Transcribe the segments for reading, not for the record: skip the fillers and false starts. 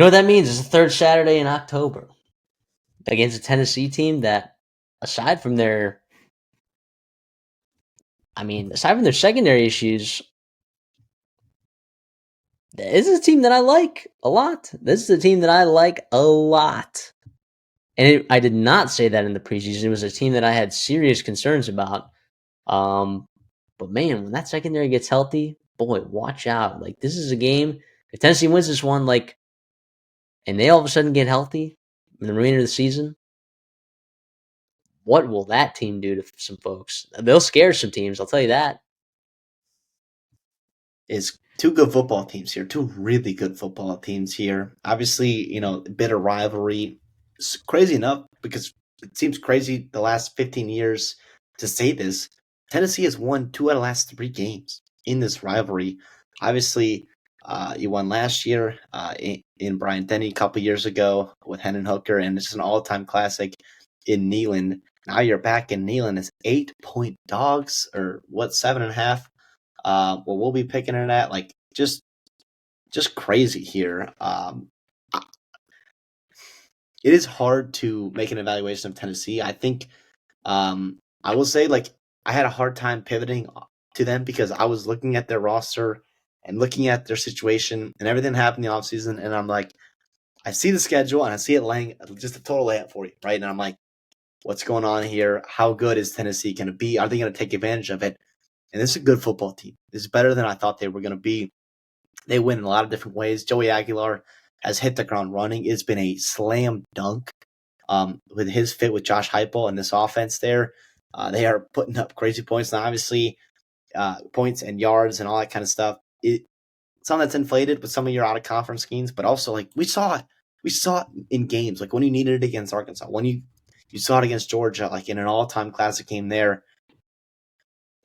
You know what that means? It's the third Saturday in October against a Tennessee team that, aside from their, aside from their secondary issues, this is a team that I like a lot. This is a team that I like a lot. And I did not say that in the preseason. It was a team that I had serious concerns about. Um, but man, when that secondary gets healthy, boy, watch out. Like, this is a game. If Tennessee wins this one, like, and they all of a sudden get healthy in the remainder of the season, what will that team do to some folks? They'll scare some teams, I'll tell you that. Is two good football teams here, two really good football teams here. Obviously, a bit of rivalry. It's crazy enough because it seems crazy the last 15 years to say this. Tennessee has won 2 out of the last 3 games in this rivalry. Obviously, you won last year in Bryant Denny a couple years ago with Hendon Hooker, and it's an all-time classic in Neyland. Now you're back in Neyland as 8-point dogs, or what, 7.5? Well, we'll be picking it at like just crazy here. It is hard to make an evaluation of Tennessee. I think I will say like I had a hard time pivoting to them because I was looking at their roster and looking at their situation and everything that happened in the offseason, and I'm like, I see the schedule and I see it laying just a total layup for you, right? And I'm like, what's going on here? How good is Tennessee going to be? Are they going to take advantage of it? And this is a good football team. This is better than I thought they were going to be. They win in a lot of different ways. Joey Aguilar has hit the ground running. It's been a slam dunk with his fit with Josh Heupel and this offense there. They are putting up crazy points. Now, obviously, points and yards and all that kind of stuff. Some that's inflated with some of your out of conference schemes, but also like we saw it in games like when you needed it against Arkansas, when you saw it against Georgia, like in an all-time classic game there.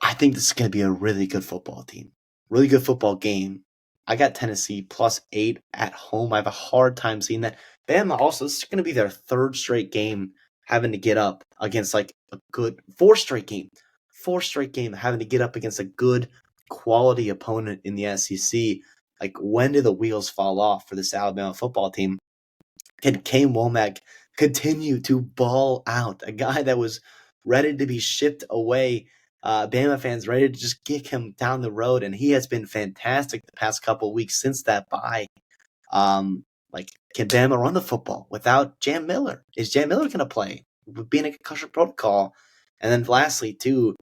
I think this is going to be a really good football team, really good football game. I got Tennessee +8 at home. I have a hard time seeing that. Bama also, this is going to be their third straight game having to get up against like a good fourth straight game having to get up against a good quality opponent in the SEC. Like, when do the wheels fall off for this Alabama football team? Can Kane Womack continue to ball out? A guy that was ready to be shipped away. Bama fans ready to just kick him down the road, and he has been fantastic the past couple of weeks since that bye. Like, can Bama run the football without Jam Miller? Is Jam Miller going to play? Being a concussion protocol. And then lastly, too,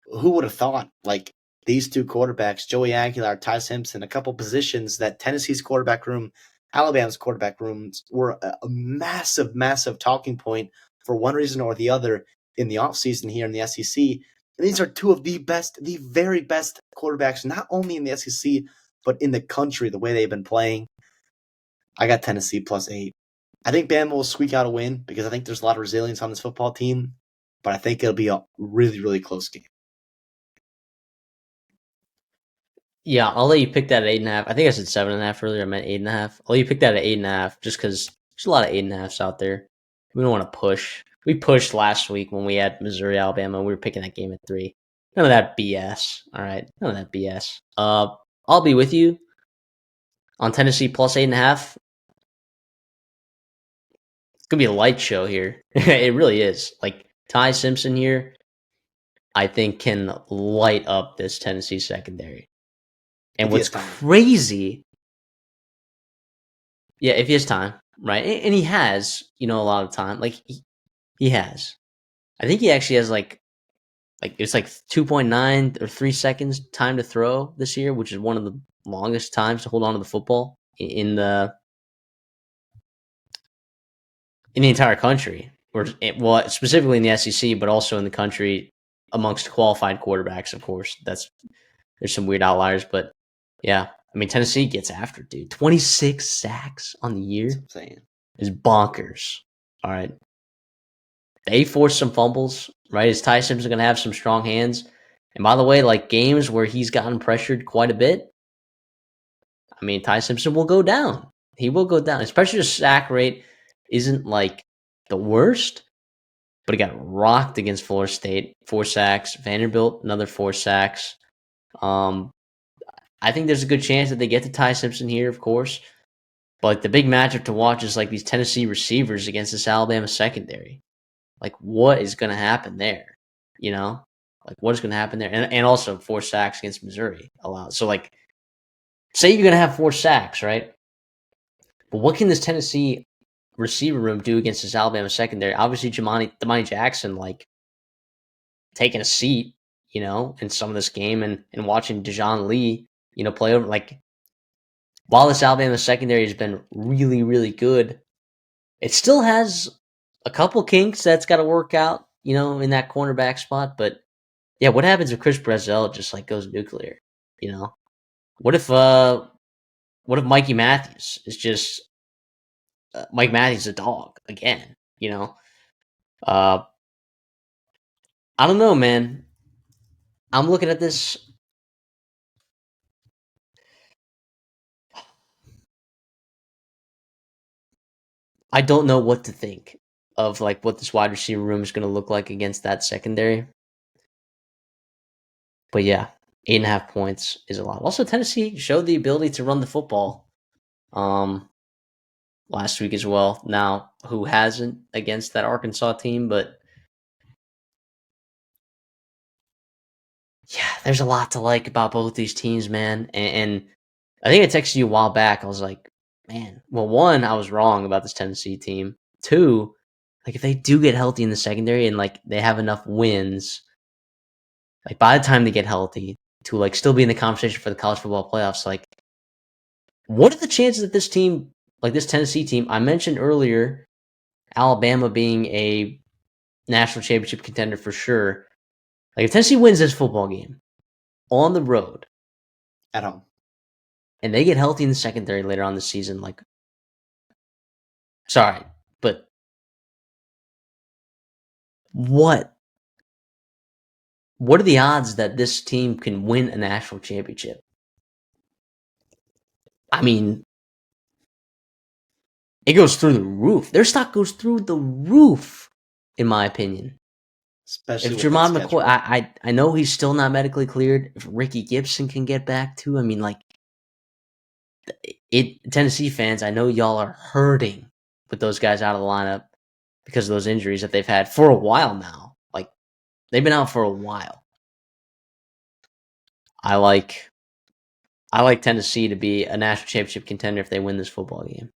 who would have thought, like, these two quarterbacks, Joey Aguilar, Ty Simpson, a couple positions that Tennessee's quarterback room, Alabama's quarterback rooms were a massive, massive talking point for one reason or the other in the offseason here in the SEC. And these are two of the best, the very best quarterbacks, not only in the SEC, but in the country, the way they've been playing. I got Tennessee +8. I think Bama will squeak out a win because I think there's a lot of resilience on this football team, but I think it'll be a really, really close game. Yeah, I'll let you pick that at 8.5. I think I said 7.5 earlier. I meant 8.5. I'll let you pick that at 8.5 just because there's a lot of 8.5s out there. We don't want to push. We pushed last week when we had Missouri, Alabama. We were picking that game at 3. None of that BS. All right, none of that BS. I'll be with you on Tennessee +8.5. It's gonna be a light show here. It really is. Like, Ty Simpson here, I think can light up this Tennessee secondary. And what's crazy, yeah, if he has time, right? And he has, a lot of time. Like, he has. I think he actually has like it's like 2.9 or 3 seconds time to throw this year, which is one of the longest times to hold on to the football in the entire country, or well, specifically in the SEC, but also in the country amongst qualified quarterbacks. Of course, there's some weird outliers, but yeah, I mean, Tennessee gets after, dude. 26 sacks on the year is bonkers. All right, they forced some fumbles, right? Is Ty Simpson going to have some strong hands? And by the way, like, games where he's gotten pressured quite a bit, I mean, Ty Simpson will go down. He will go down. His pressure to sack rate isn't like the worst, but he got rocked against Florida State, 4 sacks. Vanderbilt, another 4 sacks. I think there's a good chance that they get to Ty Simpson here, of course. But like the big matchup to watch is like these Tennessee receivers against this Alabama secondary. Like what is going to happen there? You know, like what is going to happen there? And also 4 sacks against Missouri allowed. So like, say you're going to have 4 sacks, right? But what can this Tennessee receiver room do against this Alabama secondary? Obviously, Damani Jackson like taking a seat, in some of this game and watching Dejon Lee, play over like while this Alabama secondary has been really, really good, it still has a couple kinks that's got to work out, in that cornerback spot. But yeah, what happens if Chris Brazzell just like goes nuclear? You know, what if Mikey Matthews is just Mike Matthews a dog again? Uh, I don't know, man. I'm looking at this. I don't know what to think of like what this wide receiver room is going to look like against that secondary. But yeah, 8.5 points is a lot. Also, Tennessee showed the ability to run the football last week as well. Now, who hasn't against that Arkansas team? But yeah, there's a lot to like about both these teams, man. And I think I texted you a while back. I was like, man, well, one, I was wrong about this Tennessee team. Two, like if they do get healthy in the secondary and like they have enough wins, like by the time they get healthy to like still be in the conversation for the college football playoffs, like what are the chances that this team, like this Tennessee team, I mentioned earlier, Alabama being a national championship contender for sure. Like if Tennessee wins this football game on the road at home and they get healthy in the secondary later on this season, like, sorry, but what are the odds that this team can win a national championship? I mean, it goes through the roof. Their stock goes through the roof, in my opinion. especially If with Jermon schedule. McCoy, I know he's still not medically cleared. If Ricky Gibson can get back too, I mean, like, Tennessee fans, I know y'all are hurting with those guys out of the lineup because of those injuries that they've had for a while now. Like, they've been out for a while. I like Tennessee to be a national championship contender if they win this football game.